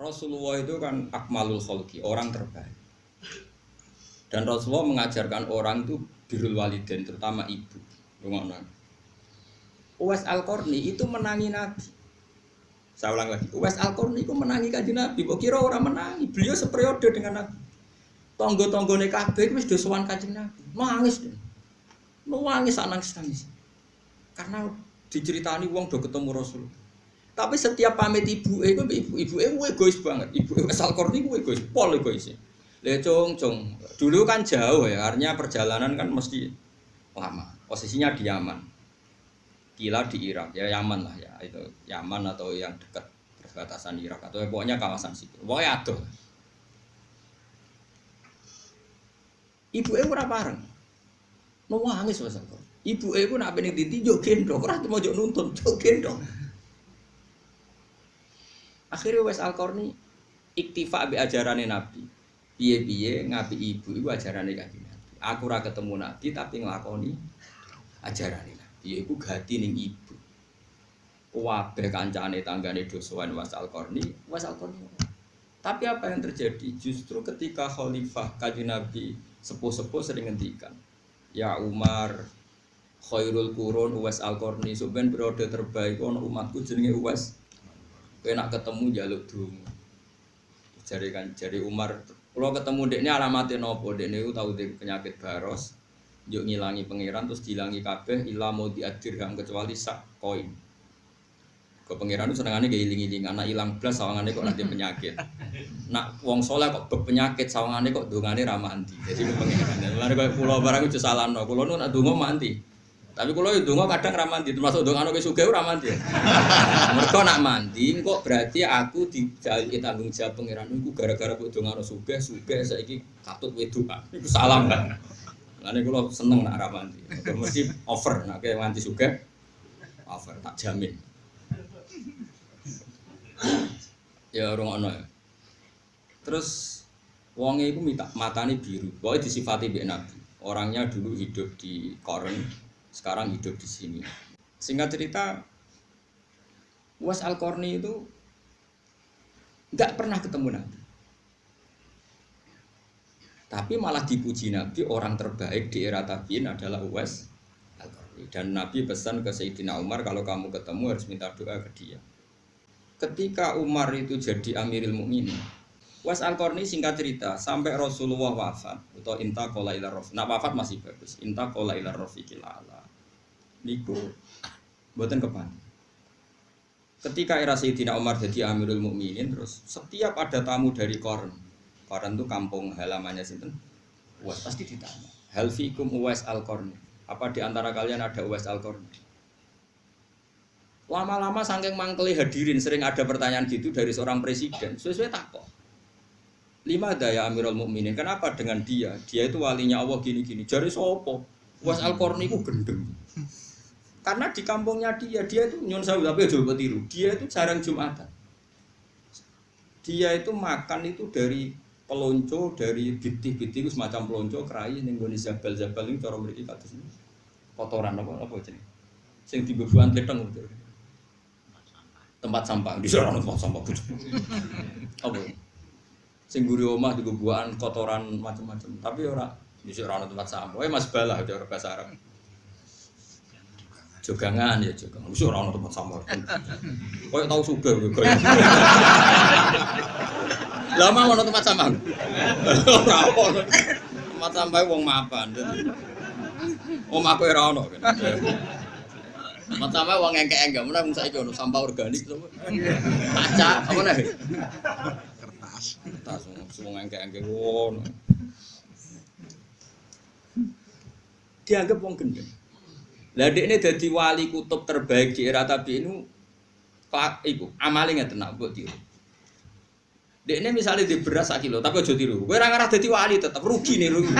Rasulullah itu kan akmalul khalqi, orang terbaik. Dan Rasulullah mengajarkan orang itu birrul walidain, terutama ibu. Ngono. Uwais Al-Qarni itu menangi Nabi. Saya ulang lagi, Uwais Al-Qarni itu menangi Kanjeng Nabi. Kok kira orang menangi? Beliau seperiode dengan Nabi. Tonggo-tonggone kabeh wis do sowan Kanjeng Nabi. Nangis. Nangis nangis. Karena diceritani wong do ketemu Rasul. Tapi setiap pamit ibu egois banget. Ibu Uwais Al-Qarni ku egois, pol egois. Le cung. Dulu kan jauh ya, artinya perjalanan kan mesti lama. Posisinya di Yaman. Kila di Irak, ya Yaman lah ya. Itu Yaman atau yang dekat perbatasan Irak atau pokoknya kawasan situ. Pokoknya adoh. Ibu ora bareng. Nangis Uwais Al-Qarni. Ibu nak pengen ditinjau gendong, ora mau jok nuntun, jok gendong. Akhirnya Uwais Al-Qarni iktifa be ajarane Nabi. Piye-piye ngapi ibu iku ajarane Kanjeng Nabi. Aku ora ketemu Nabi tapi nglakoni ajarane Nabi. Iku gati ning ibu. Kabeh kancane tanggane do sowan Uwais Al-Qarni. Tapi apa yang terjadi? Justru ketika khalifah Kanjeng Nabi sepuh-sepuh sering ngendikan, ya Umar khairul qurun Uwais Al-Qarni, sampeyan periode terbaik ono umatku jenenge Uwais. Kowe nak ketemu njaluk donga. Jari Umar, kalau ketemu dekne alamate napa? Dekne ku tau penyakit baros. Njuk ngilangi pangeran terus dilangi kabeh ila mau diadirham kecuali sak koin. Kok pangeran itu senengane ge iling-iling anak ilang blas sawangane kok nanti penyakit. Nak wong saleh kok penyakit sawangane kok dongane ra mandi. Jadi pangeran. Lha kok kula barang itu salahno. Kula nu nak donga mandi. Tapi kalau itu donga kadang ra mandi, termasuk dongane wis sugih ora mandi. Mergo nak mandi kok berarti aku dijaliki tanggung jawab pangeran iku gara-gara kok dongane sugih saiki katut wedokan. Iku salam kan. Lane kula seneng nak ra mandi. Mesti over nak ke mandi sugih. Over tak jamin. Ya rungokno ya. Terus wonge iku matane biru. Pokoke disifati mbek Nabi. Orangnya dulu hidup di Koren, sekarang hidup di sini. Singkat cerita, Uwais Al-Qarni itu enggak pernah ketemu Nabi. Tapi malah dipuji Nabi, orang terbaik di era tabi'in adalah Uwais Al-Qarni. Dan Nabi pesan ke Sayyidina Umar, kalau kamu ketemu harus minta doa ke dia. Ketika Umar itu jadi Amirul Mukminin, Uwais Al-Qarni singkat cerita sampai Rasulullah wafat atau intaqala ila rafiq. Nah wafat masih bagus. Intaqala ila rafiqil a'la. Niku mboten kepan. Ketika era Sayyidina Umar jadi Amirul Mukminin, terus setiap ada tamu dari Koren itu kampung halamannya sinten? Uwais pasti ditanya. Hal fikum Uwais Al-Qarni. Apa di antara kalian ada Uwais Al-Qarni? Lama-lama saking mangkeli hadirin sering ada pertanyaan gitu dari seorang presiden. Sesuai takok. Lima daya Amirul Mukminin. Kenapa dengan dia? Dia itu walinya Allah gini-gini. Jari sopo? Uwais Al-Qarni ku gendeng. Karena di kampungnya dia itu nyun sewu tapi aja tiru. Dia itu jarang Jumatan. Dia itu makan itu dari pelonco, dari bitih-bitih itu semacam pelonco kerai ning nggone zabal-zabal ini cara mriki kados ini. Kotoran apa jenenge? Sing dibebuan tleteng gitu. Tempat sampah di sana tempat sampah apa sing guri omah dibebuan kotoran macam-macam tapi ora di sana tempat sampah mas balah cara bahasa Arab jogangan ya jogangan wis ora ono tempat sampah koyo tau sugih koyo lama ono tempat sampah ora ono tempat sampah wong mapan omahku ora ono Matama wong engke-engke meneh wong saiki ono sampah organik to. Kaca apa nih? Kertas wong engke-engke ngono. Dianggap wong gendeng. Lah dekne dadi wali kutub terbaik di era tabi'in iku amale ngeten nak mbok tiru. Dekne misale di beras 1 kilo tapi aja tiru. Kowe ora ngarah dadi wali tetep rugi nih rugi.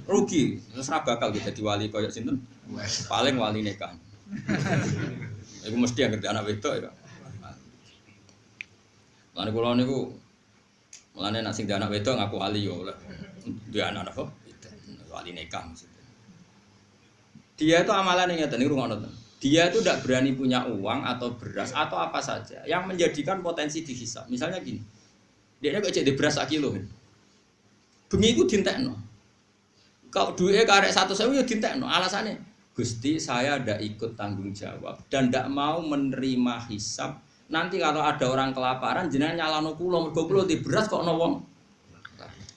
Rugi. Terus ora bakal dadi wali koyo sinten? Paling wali nikah. Iku mesti yang ngerti anak wedok ya. Lan kula niku mulane nek sing anak wedok ngaku wali yo oleh duwe anak apa? Wali nikah maksudnya. Dia itu amalan yang ngeten niku ngono. Dia itu tidak berani punya uang atau beras atau apa saja yang menjadikan potensi dihisab. Misalnya gini, Dia kok cek di beras 1 kilo. Bengi iku dintekno. Kau duitnya karek 100.000 ya dintekno. Alasannya, Gusti saya ndak ikut tanggung jawab dan ndak mau menerima hisab. Nanti kalau ada orang kelaparan jenengan nyalano kula mergo kula di beras kok ana wong.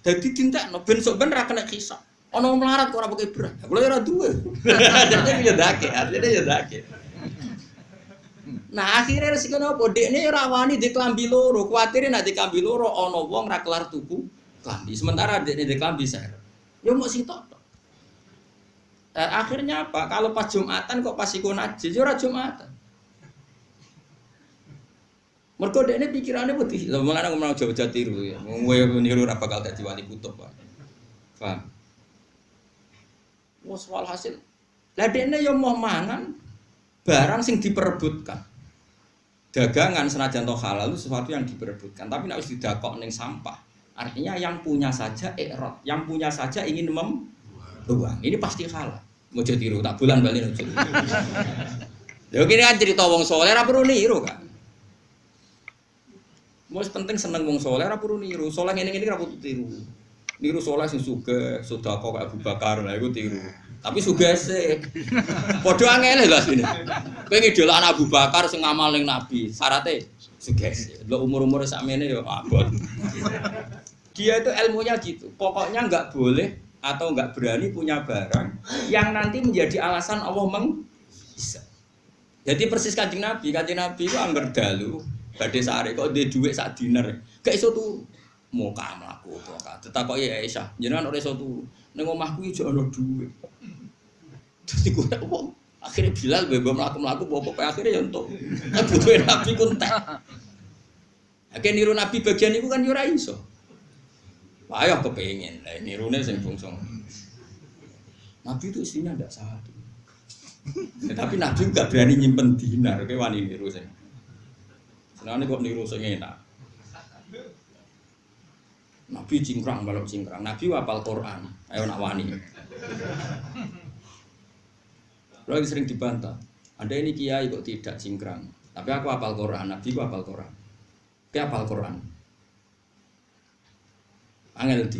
Dadi dintekno ben sok ben ra kena hisab. Ana wong melarat kok ora pakai beras. Kula ya ora duwe. Jadi ya dake, artinya ya dake. Nah akhirnya resiko apa? Dekne ora wani di klambi loro, kuwatire nek di klambi loro ana wong ra kelar tuku klambi. Sementara dekne di klambi ser. Ya mau sitok. Akhirnya apa? Kalau pas Jumatan kok pas iku najis, ya ora Jumatan. Mergo dekne pikirane putih. Lha mulane ngomong Jawa tiru ya. Kowe niru ora bakal dadi wali kutub, Pak. Paham? Wes walhasil. Lah dekne ya mau mangan barang sing diperebutkan. Dagangan senajan toh halal itu sesuatu yang diperebutkan, tapi nek wis didakok ning sampah. Artinya yang punya saja ikrot, yang punya saja ingin membuang. Ini pasti halal. Mojo tiru tak bulan bali ojo. Lha kene kan cerita wong saleh ora perlu niru, Kak. Wis penting seneng wong saleh ora perlu niru. Saleh ngene-ngene ora perlu tiru. Niru saleh sing sugih, sedekah kaya Abu Bakar, lha iku tiru. Tapi sugih sih. Padha angele lho asline. Kowe ngidolakno Abu Bakar sing ngamal ning Nabi, syaratnya sugih sih. Lho umur-umure sakmene ya abot. Dia itu ilmunya gitu. Pokoknya enggak boleh atau enggak berani punya barang yang nanti menjadi alasan Allah bisa. Jadi persis Kanjeng Nabi itu angger dalu badhe sare kok ndek dhuwit sak diner. Gak iso turu. Muka mlaku kok. Ditakoki Aisyah, jenengan ora iso turu. Ning omahku iki jek ana dhuwit. Dadi kok wong akhirnya Bilal bebo mlaku-mlaku pokoke akhirnya ya entuk. Butuhe Nabi ku entek. Akhire niru Nabi bagian iku kan yo ora iso. Ayo kepengin, lah nirune sing bungsong. Nabi itu istrinya ndak satu. Tapi Nabi juga berani nyimpen dinar, kayak wani niru sing. Senengane kok niru sing enak. Nabi cingkrang balok cingkrang. Nabi hafal Quran. Ayo nak wani. Lagi sering dibantah. Anda ini kiai kok tidak cingkrang. Tapi aku hafal Quran. Nabi ku hafal Quran. Dia hafal Quran. Angel di.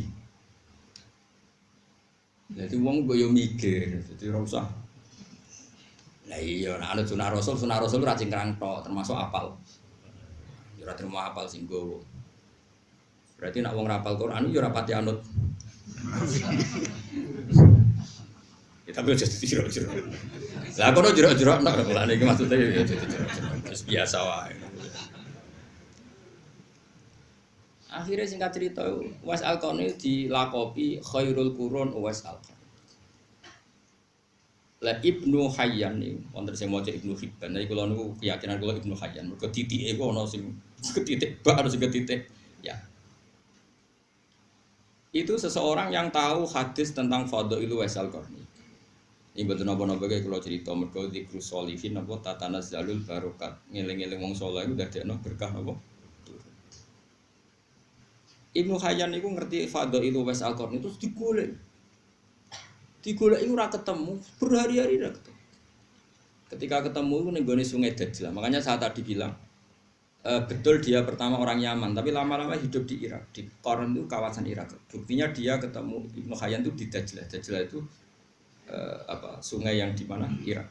Jadi wong boyo mikir, jadi ora usah. Lah iya nek ana sunah Rasul ora cingkrang tok, termasuk apal. Ya ora terima apal sing gowo. Berarti nek wong rapal Quran ya ora pati anut. Ya tapi aja jero-jero. Lah kono jero-jero nek lha iki maksude ya jero-jero. Wis biasa wae. Akhirnya singkat cerita, Uwais Al-Qarni dilakopi khairul qurun Uwais Al-Qarni. Lah Ibnu Hayyan niku, wonten sing maca Ibnu Hibban, nek kula niku keyakinan kula Ibnu Hayyan, mergo titike ku ana sing ketitik bak ana sing ketitik ya. Itu seseorang yang tahu hadis tentang fadhail Uwais Al-Qarni. Ini mboten napa-napa kaya kula cerita mergo dzikrus sholihin napa tatanazzalul barokat. Ngeling-eling wong saleh iku dadekno berkah napa? Ibnu Hayyan itu ngerti fadhail Uwais Al-Qarni itu digolek. Digolek itu ora ketemu, berhari-hari ora ketemu. Ketika ketemu itu ning gone Sungai Dajjal. Makanya saya tadi bilang betul dia pertama orang Yaman, tapi lama-lama hidup di Irak. Di Qarn itu kawasan Irak. Buktinya dia ketemu Ibnu Hayyan itu di Dajjal. Dajjal itu sungai yang di mana? Irak.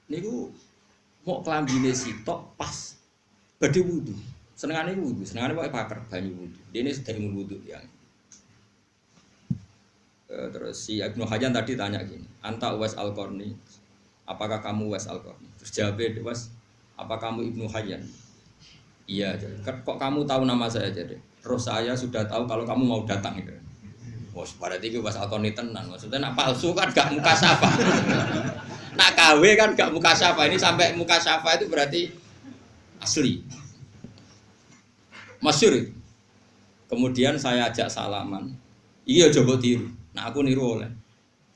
Niku mau klambine sitok pas badhe wudu. Senengane wudu, senengane pokoke paker banyu wudu. Dene sedherek wudu yang. Terus si Ibnu Hayyan tadi tanya gini, "Anta Uwais Al-Qarni? Apakah kamu Uwais Al-Qarni?" Terus jawabnya, "Uwais, apa kamu Ibnu Hayyan?" "Iya." "Kok kamu tahu nama saya?" Jadi, "Terus saya sudah tahu kalau kamu mau datang." Gitu. Wes berarti iki Uwais Al-Qarni tenan. Maksudnya nak palsu kan gak muka syafa. Nak KW kan gak muka syafa. Ini sampai muka syafa itu berarti asli. Masyhur. Kemudian saya ajak salaman. Iya coba tiru. Nah aku niru oleh.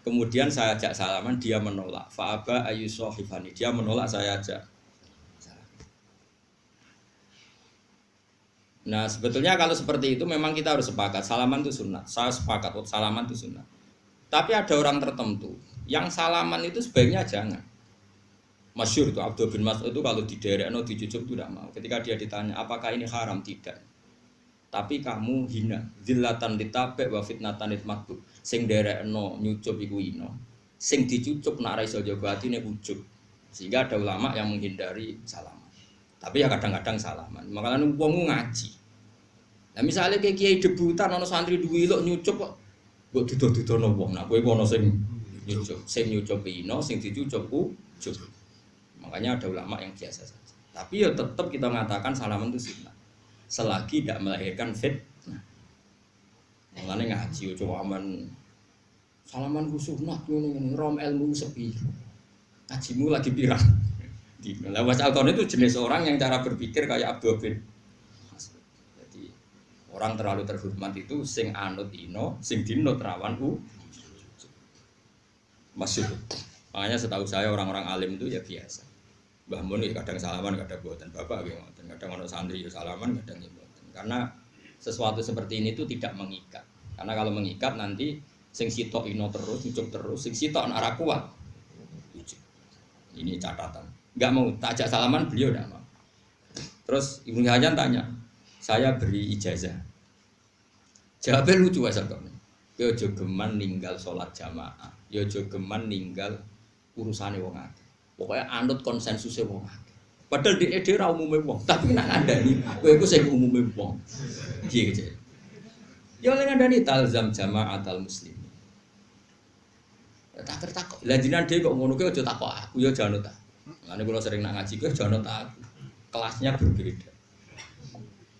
Kemudian saya ajak salaman, dia menolak. Fa'aba ayyusohifani. Dia menolak, saya ajak. Nah sebetulnya kalau seperti itu memang kita harus sepakat. Salaman itu sunnah. Saya sepakat, salaman itu sunnah. Tapi ada orang tertentu yang salaman itu sebaiknya jangan. Masyhur itu Abdul bin Mas'ud itu kalau di daerah dicucuk itu tidak mau. Ketika dia ditanya, apakah ini haram? Tidak. Tapi kamu hina, zillatan ditabek wa fitnatan ditmakbub. Sing daerah nyucup iku ino, sing dicucuk nak ra iso jaga atine ujug. Sehingga ada ulama yang menghindari salaman. Tapi ya kadang-kadang salaman. Makanya wong ngaji. Nah misalnya kayak kiai debutan ana santri duwe ilok nyucup kok mbok duduh-dudono wong. Nah kowe ono sing nyucup ino, sing dicucup ujug. Makanya ada ulama yang biasa saja. Tapi ya tetap kita mengatakan salaman itu sunnah. Selagi tidak melahirkan fitnah. Makanya ngaji coba aman. Salaman ku sunnah ngene rom ilmu sepi. Ngajimu lagi pirang. Di Lawas Al-Qarni itu jenis orang yang cara berpikir kayak Abdul bin Mas'ud. Jadi orang terlalu terhormat itu sing anut ino, sing dinut rawan masih. Makanya setahu saya orang-orang alim itu ya biasa. Mbah Mun kadang salaman, kadang buatan bapak, kadang orang santri ya salaman, kadang buatan. Karena sesuatu seperti ini itu tidak mengikat. Karena kalau mengikat nanti sing sitok ino terus, ucap terus, sing sitok nara kuat. Ini catatan. Enggak mau tajak salaman beliau enggak mau. Terus Ibnu Hajar tanya, saya beri ijazah. Jawabnya lucu asal kok. Yo jogeman ninggal sholat jamaah, yo jogeman ninggal urusane wong akeh. Pokoknya anut konsensusnya wong akeh. Padahal di ide ra umume wong, tapi nak ngandani kowe iku sing umume wong. Piye gitu. Ya oleh ngandani talzam jama'atal muslim. Tak tertakok. Lah jinan dhewe kok ngono kuwi aja takok aku ya janut ta. Ngene kula sering nak ngaji kuwi janut aku. Kelasnya berbeda.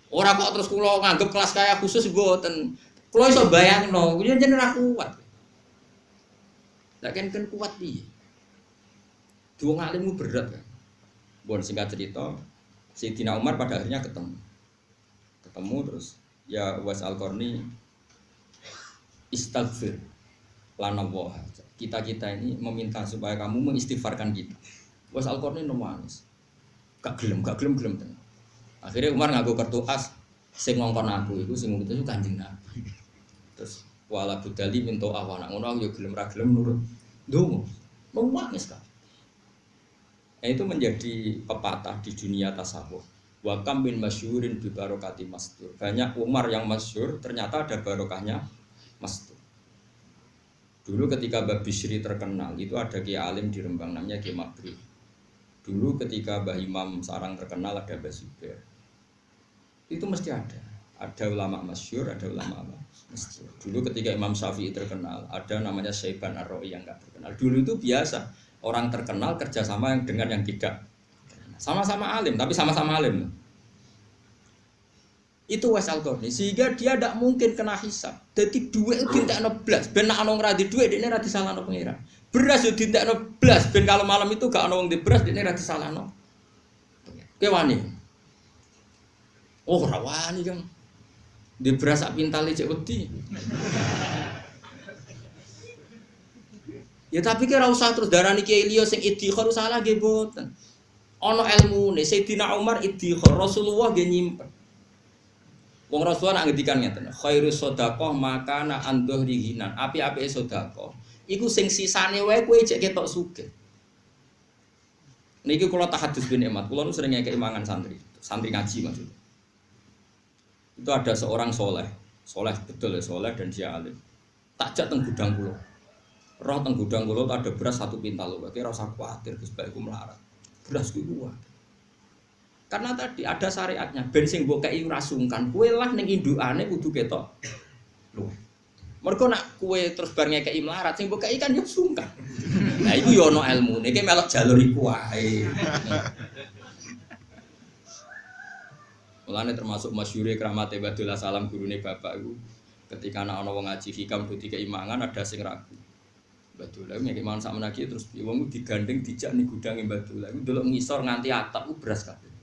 Ora kok terus kula nganggep kelas kaya khusus mboten. Kula iso bayangno, kuwi jeneng ra kuat. Lah kan kuat piye? Dua ngalimmu berat kan. Bon singkat cerita, Sayyidina Umar pada akhirnya ketemu terus ya Uwais Al-Qarni istaghfir lana wa kita ini meminta supaya kamu mengistighfarkan kita. Uwais Al-Qarni nangis. Gak gelem tenan. Akhirnya Umar nganggo kartu as sing ngongkon aku iku sing ngutus Kanjeng Nabi. Terus wala budali minta awana ngono yo gelem ra gelem nurut. Ndonga. Nangis kan. Itu menjadi pepatah di dunia tasawuf. Wa kam bin masyhurin bi barokati mastur. Banyak Umar yang masyhur ternyata ada barokahnya mastur. Dulu ketika Mbah Bisri terkenal itu ada kiai alim di Rembang namanya Kiai Mabri. Dulu ketika Mbah Imam Sarang terkenal ada Mbah Zubair. Itu mesti ada. Ada ulama masyhur, ada ulama masyhur. Dulu ketika Imam Syafi'i terkenal, ada namanya Syaiban Ar-Ra'i yang enggak terkenal. Dulu itu biasa. Orang terkenal kerjasama yang dengan yang tidak sama-sama alim, tapi sama-sama alim. Itu Uwais Al-Qarni, sehingga dia tidak mungkin kena hisab. Jadi duit itu dintekno blas, ben nek ana ngradi duit dekne ra disalahno pengira. Beras yo dintekno blas, ben kalau malam itu gak ana wong di beras dekne ra disalahno. Kowe wani. Oh, ora wani, Kang. Di beras sak pintale cek wedi. Ya tapi kira usah terus darani kiai liya sing iddikhar salah nggih mboten. Ana ilmune Sayyidina Umar iddikhar, Rasulullah nggih nyimpen. Wong Rasulullah nak ngendikan ngeten, khairus shadaqah makana andhri hinan. Api-apike sedekah iku sing sisane wae kowe cek ketok sugih. Niki kula tahadus bin nikmat, kula nu sering ngekeki mangan santri ngaji maksudnya. Itu ada seorang soleh betul ya soleh dan dia alim. Takjak teng gudang kula. Roh teng gudang kula ada beras 1 pintal lho, berarti ora usah kuwatir Gus Bae iku melarat. Beras ku kuat. Karena tadi ada syariatnya, ben sing mbok kei ora sungkan, kowe lah ning indukane kudu ketok. Lho. Mergo nak kowe terus bar ngekeki melarat sing mbok kei kan yo sungkan. Nah iku yo ana ilmune, iki melok jalur iku wae. Mulane termasuk masyhure kramate Badullah Salam gurune bapak iku ketika ana wong ngaji hikam do dikei mangan ada sing ragu. Badullah ngekeki mangan sak menaki terus wong digandeng dijak ning gudange Badullah iku delok ngisor nganti atap ku beras kabeh.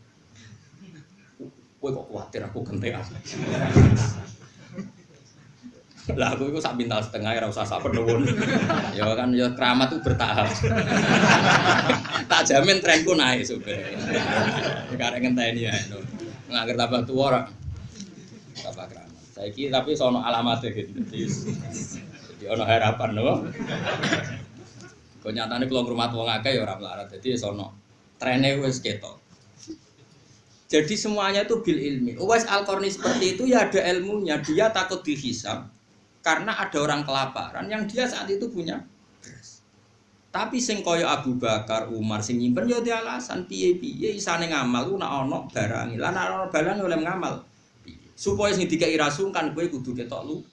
Kowe kok kuwatir aku gentekan. Lah aku iku sak pintal setengah ora usah sak penuwun. Ya kan ya keramat itu bertahap. Tak jamin trenku naik sebenarnya. Karek ngenteni ya. Nganger tambah tuwa ora. Tambah keramat. Saiki tapi sono alamate gitu. Jadi ono harapan lho. Kok nyatane kula ngrumat wong akeh ya ora melarat. Dadi sono Trennya wis ketok. Jadi semuanya itu bil ilmi. Uwais Al-Qarni seperti itu ya ada ilmunya. Dia takut dihisab karena ada orang kelaparan yang dia saat itu punya beras. Tapi sing kaya Abu Bakar, Umar sing nyimpen ya dia alasan piye-piye isane ngamal ku nek ana barang. Lah nek ana barang oleh ngamal. Supaya sing dikai rasungkan kowe kudu ketok lu.